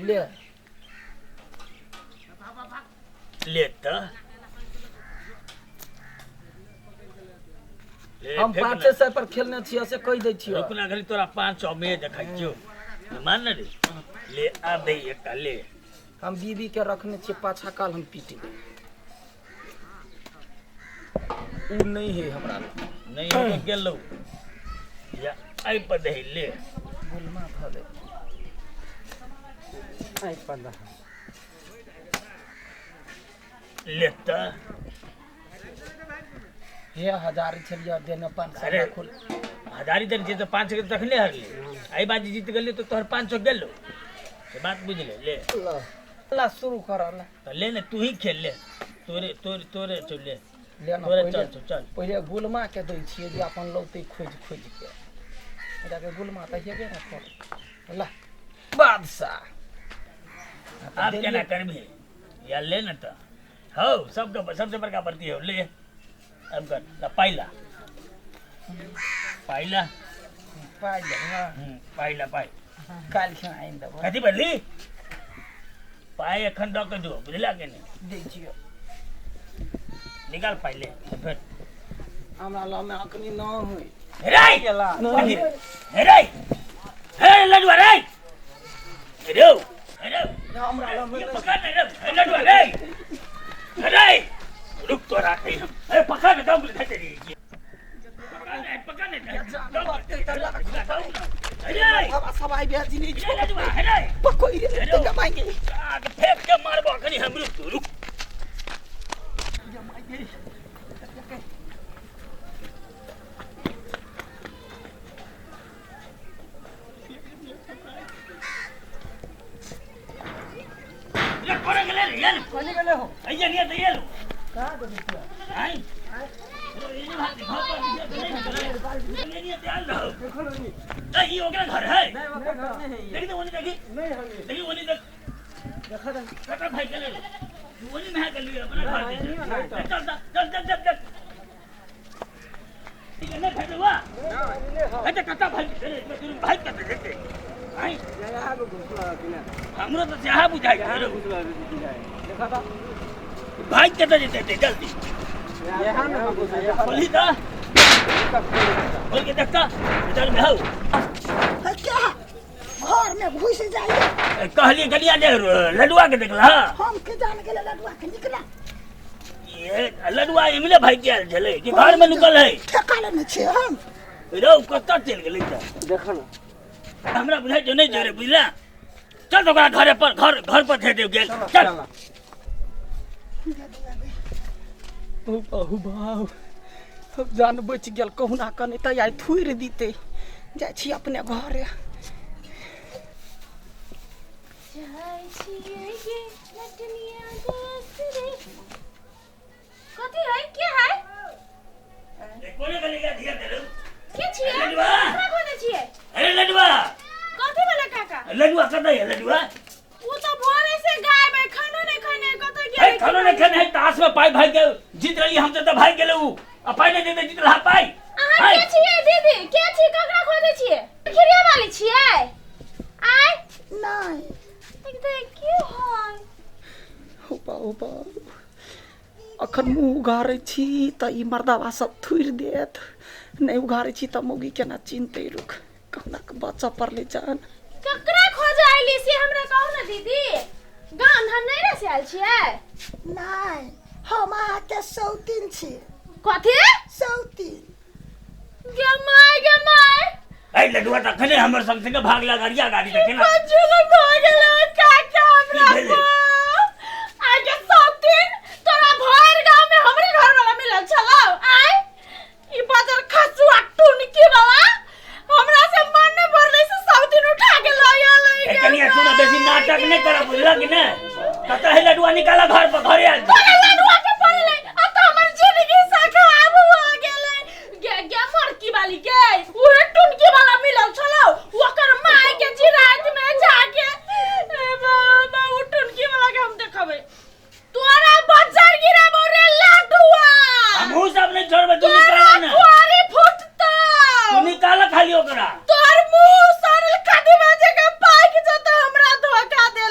ले ले तो हम 500 पर खेलने छियै से कहि दै छियै रुकना घरी तोरा 500 में देखै छियो मान रे ले आ दे एक ले हम बीबी के रखने छियै पाछा काल हम पीट दे उ नहीं है हमरा नहीं हो गेलो या आई पर दे ले गुलमा फले आई पल्ला लेता हे हजार छलिया देने 500 अरे खोल हजारी देन जे तो 500 के तखले हरले आई बाजी जीत गेले तो तोहर 500 गेलो से बात बुझ ले ला शुरू कर ला तो ले ने तू ही खेल ले तोरे चल ले लेना तोरे चल पहिले गुलमा के दै छियै जे अपन लौते खोज के एटा के गुलमा त हेबे ना कर ला बादशाह आप क्या ना करबे या ले न तो हो सबसे बड़का बढ़ती हो ले अब कर ला पाइला पाइला पाई काल के आइन दब कथी बदली पाई एखन दक जो बुझला के नहीं दै छियै निकाल पाइले फिर हमरा ला में अखनी न होई हेराई गेला हेराई हे लडवा रे हेरो हमरा ला में पकड़ नहीं लडवा रे हेराई रुक तो रहा है ए पकड़ दम ले तेरी पकड़ नहीं बाबा सब आई बेजी नहीं छोड़ लडवा हेराई पकोई रे जमाएंगे आग फेंक के मारबो कनी हम रुक जमाएंगे ये कोरे गेले यार कने गेले हो अइया नहीं तो ये लो का दे दिया आई ये बात घर पर नहीं ध्यान रहो देखो नहीं ये ओकरा घर है नहीं वक्त नहीं है देखी तो वनी देखी नहीं हमें देखी वनी देख देखा दे कटा भाई के ले वनी में कर लिया अपना घर दे चल ठीक है ना फेंक हुआ अच्छा कटा भाई भाई कटा देते आई यहाँ पे घुसला किने हमरो तो चाहा बुझाई घुसला देखा था भाई कटा देते जल्दी यहाँ ना घुसला बोली दा बोल के देखता इधर में आओ क्या घर में घुस जाइए कहली गलिया ने लडुआ के देखला हम के जान के लडुआ के निकला ये लडुआ इमले भाई के आल चले कि घर में निकल है ठेकाले में छे हम रो कत्ता चल गेलै त देखो ना हमरा बुझाइ जो नहीं जोरे बुझला चल तो घर पर घर पर दे गेल चल ओ बाहु बाहु अब जान बच गेल कहुना कने त आई थुइर दीते जाय छी अपने घरे जाय छी ये लटनिया दोस्त रे कथी है क्या है कोने गली का धिया दे के छिए लडुआ ककरा कोने छिए अरे लडुआ कथी वाला काका लडुआ कतै है लडुआ वो तो भोरे से गाय में खाना नहीं खाने कतै है गेल खानो ने खाने है ताश में पाई भाई के जीत रही हम तो भाई गेलू आ पाई नहीं देते जीत रहा पाई अहाँ के छिए दीदी के छी ककरा खोजे छिए खिरिया वाली छिए आय नहीं देख क्यों है हो अखन मुँह उघारै छी त ई मर्दावा सब थुइर देत नहीं उघारै छी त मौगी केना चिन्हतै रुक कहुना के बच्चा पड़ले जान ककरा खोजे आइली से हमरा कहू ना दीदी गान धन नहीं रह से आइल छिए नहीं हम अहाँ के सौतीन छी कथी सौतीन गे माय ए लडुआ त खने हमर संग संग भाग ला गाड़िया गाड़ी देखे ना बच्चों लोग भाग गए काका हमरा को आगे सब दिन तोरा भर गांव में हमरे घर वाला मिलल छलो आय ई बाजार खसुआ टुनकी वाला हमरा से मन ने भरले से सब दिन उठा के लाया ए कनिया सुना बेसी नाटक नहीं करा बुझला कि ना कत है लडुआ निकाला घर पर घरे आ तोरा लडुआ के पड़ले अब तो हमर जिंदगी से खराब हो गेले गे मरकी वाली के उहे टुनकी वाला मिलल छलो ओकर माय के जिरात में जाके ए बाबा उ टुनकी वाला के हम देखबे तोरा बच्चा गिरा मोरे लडुआ हमहू सब नहीं छोड़बे तू निकाला ना कुआरी फुटता तू निकाला खाली ओकरा तोर मुंह सरल कदी बाजे के पाइक जत हमरा धोखा देल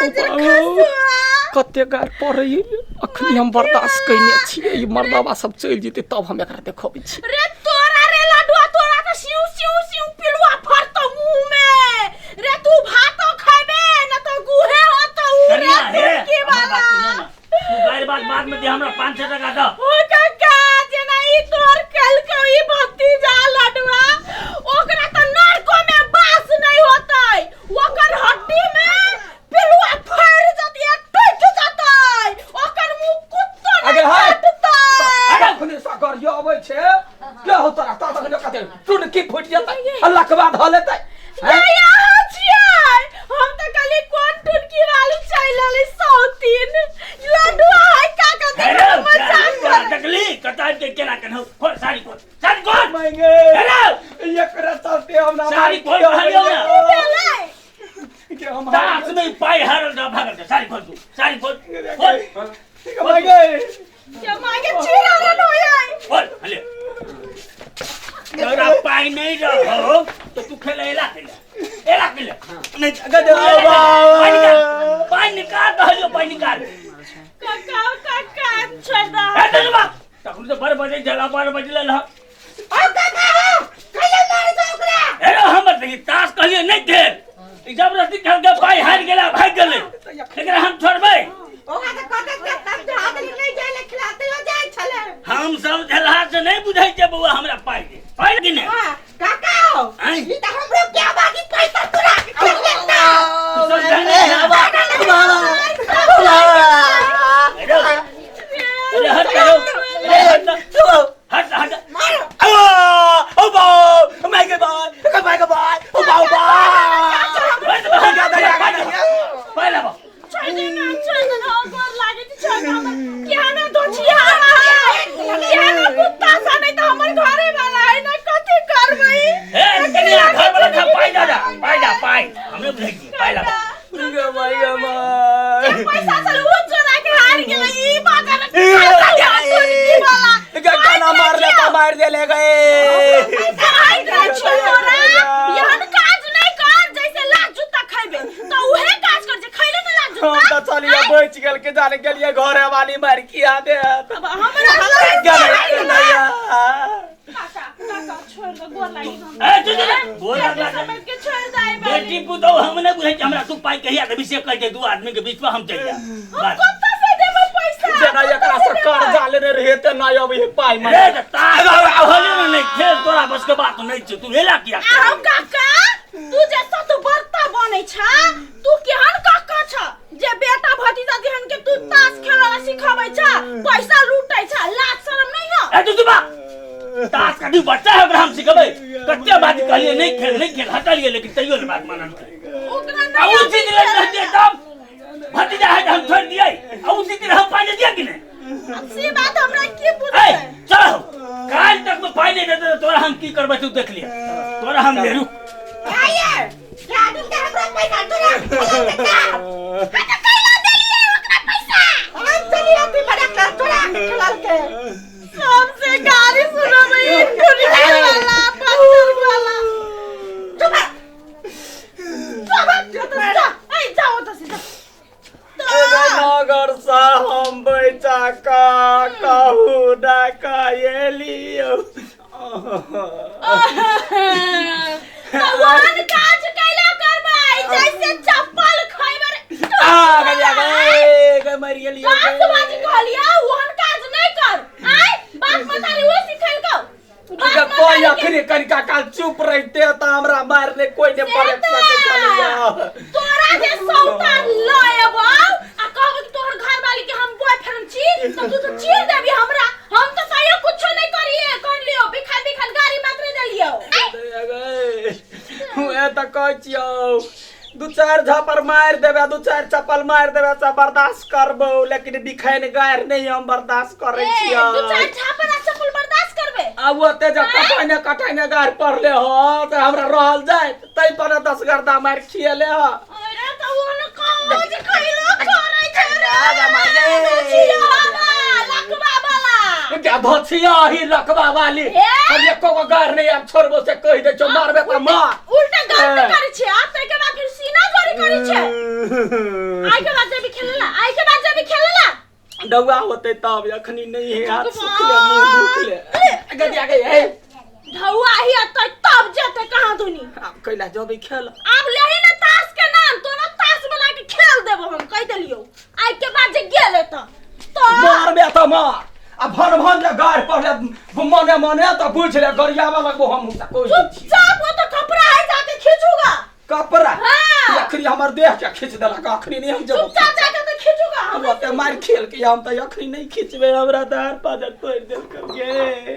हजर खसुआ कते गार पड़ै अखनी हम बर्दाश्त कइने छियै ई मर्दावा सब चलि जेतै तब हम एकरा देखबै छी रे तोरा रे लडुआ तोरा त सिउ सिउ सिउ पिलुआ फरत मुंह में रे तू भातो खाबे न तो गुहे होतो रे की बाला तू गाय बाद में दे हमरा 500 टका द ओ काका जेना ई तोर कल को ई भतीजा लडुआ ओकरा त नरको में बास नहीं होतै ओकर हड्डी में पिलुआ फर जतिया टूट जतै ओकर मुंह कुत्ता आगे हाय काटतै अखनी सागर यो अबै छै के हो तोरा ता तक कते टुनकी फुट जेतै अल्लाह के बाद ह लेतै यहाँ छियै हम त खाली कोन टुनकी वाली चैलले सौतीन लडुआ है काका देखो मजाक कर टकली कटाई के केना कन्हौ खोल साड़ी खोल मांगे हेलो एकरा चलते हमरा साड़ी खोल भालियो ना चले के हम दास में पाई हारल द भागल साड़ी खोल तू साड़ी खोल खोल मांगे के मांगे चीरा रे नोय खोल हले तेरा पाई नहीं रहो तो तू खेले एला खेले नहीं गदे बाबा पाई निकाल दहलियो पाई निकाल काका काका छोड़ दा ए तजुबा तखन से 12 बजे जला 12 बजे ल ओ काका कइले मार दो ओकरा ए हमर देखी ताश कहलिए नहीं खेल जबरदस्ती खेल के पाई हार गेला भाग गेले लेकिन हम छोड़बै ओका त कते तब हाथ नहीं जाले खिलाते हो जाय छले हम सब झलहा से नहीं बुझाई जे बउआ हमरा पाई दे पाई कि नहीं काका आई ई त हमरो क्या बाकी पैसा तोरा लेता सब जाने अरे हट करो हट हट ओ बाऊ मांगे बाय ओ बाऊ पहला बा छोड़ दे ना गोर लागे त छोड़ दे क्या ना दोछिया क्या ना कुत्ता सा नहीं तो हमर घरे वाला है ना कथि करबै ए कनिया घर वाला था पाई दादा पाई हमने भेजी पाइला बा पैसा चल वो चोरा के हार गेलै ई बात में गाना मार देले गए आई रे छोरा यहन काज नहीं कर जैसे लाख जूता खइबे तो उहे काज कर जे खइले न लाख हम जूता तो चलिए बच गेल के जाने के लिए घरे वाली मार किया दे अब हमरा काका छोड़ दे गोर लागी ए तुझे बोल लगला समझ के छोड़ दे बेटी पुतो हमने बुझे हमरा तू पाई कहिया के विषय कह दे दू आदमी के बीच में हम चल जा हम कत्ता से देबो पैसा जना एकरा से कर्जा लेने रहे त ना अबे पाई मार रे तारा होले नहीं खेल तोरा बस के बात नहीं छ तू हेला किया आओ काका तू जैसा तू बर्ता बनै छ तू केहन काका छ जे बेटा भतीजा दिहन के तू ताश खेलला सिखाबै छ पैसा लूटै छ लाज शरम नहीं हो ए तू बा ताश का दी बच्चा है हम सिखबै कत्ते बात कहलिए नहीं खेल हटालिए लेकिन तैयो ने बात मानन ओकरा अब नहीं उसी दिन रह दे तब भतीजा है हम छोड़ दिए अब उसी दिन हम पाई दिया कि नहीं अच्छी बात हमरा की ए पूछे चलो काल तक में पाई नहीं देते तो तोरा हम की करबै तू देख लिया तोरा हम ले रुक आये क्या दिन के हमरा पैसा तोरा लेता कते कैला देलिए ओकरा पैसा हम चलिए तू मरे कर तोरा खिलाल के सबसे गाली सुनबै टुनी वाला पत्थर वाला चुप ए जाओ तो सीधा नगर सा हम बैचा का कहू ना कएलियो भगवान काज कैला करबै जैसे चप्पल खइबर के मर गेलियो काज बाजी कहलिया ओहन काज नहीं कर आय बात मतारी वो सिखल को अगर कोई अखनी कनिका काल चुप रहते त हमरा मारने कोई ने पड़े सके चलिया तोरा जे सौता लयबो आ कहब कि तोहर घर वाली के हम बॉयफ्रेंड छी तो तू तो चीर देबी हमरा हम तो सही कुछो नहीं करिए कर लियो बिखाल गाड़ी मात्र दे लियो हुए त कहै छियौ दू चार झपर मार देबे दू चार चप्पल मार देबे सब बर्दाश्त करबो लेकिन बिखैन गार नहीं हम बर्दाश्त करै छियौ तू चार झापर आ चप्पल बर्दाश्त करबे अब ओते जब कटाइने गार पड़ले हो त हमरा रहल जाय तै पर 10 गर्दा मार खिएले हो अरे त ओन काज खइलो छोरै छोरा आगा मागे लकवा वाला क्या भछिया ही रखबा वाली ए? हम एको को गार नहीं अब छोड़बो से कहि दे छो मारबे त मार उल्टा गलती करै छै आ तै के बाद फिर सीना जोरी करै छै आई के बाद जब खेलला आई के बाद जब खेलला डौआ होते तब अखनी नहीं है हाथ सुख ले मुंह दुख ले गदिया गई है ढौआ ही अतै तब जेते कहां दुनी अब कैला जबे खेल अब लेही ना ताश के नाम तो ना ताश बना के खेल देबो हम कह देलियो आई के बाद जे गेले तो मार बे त मार आ भन भन जे गार पहले मने मने त बुझ ले गरियावा लगबो हम त कोई चुपचाप वो तो कपड़ा है जाके खींचूगा कपड़ा हाँ। अखनी हमर देह के खींच देला अखनी नहीं हम जब चुपचाप जाके तो खींचूगा हम त मार खेल के हम त अखनी नहीं खींचबे हमरा त हाथ पाजर तोड़ देल कर गे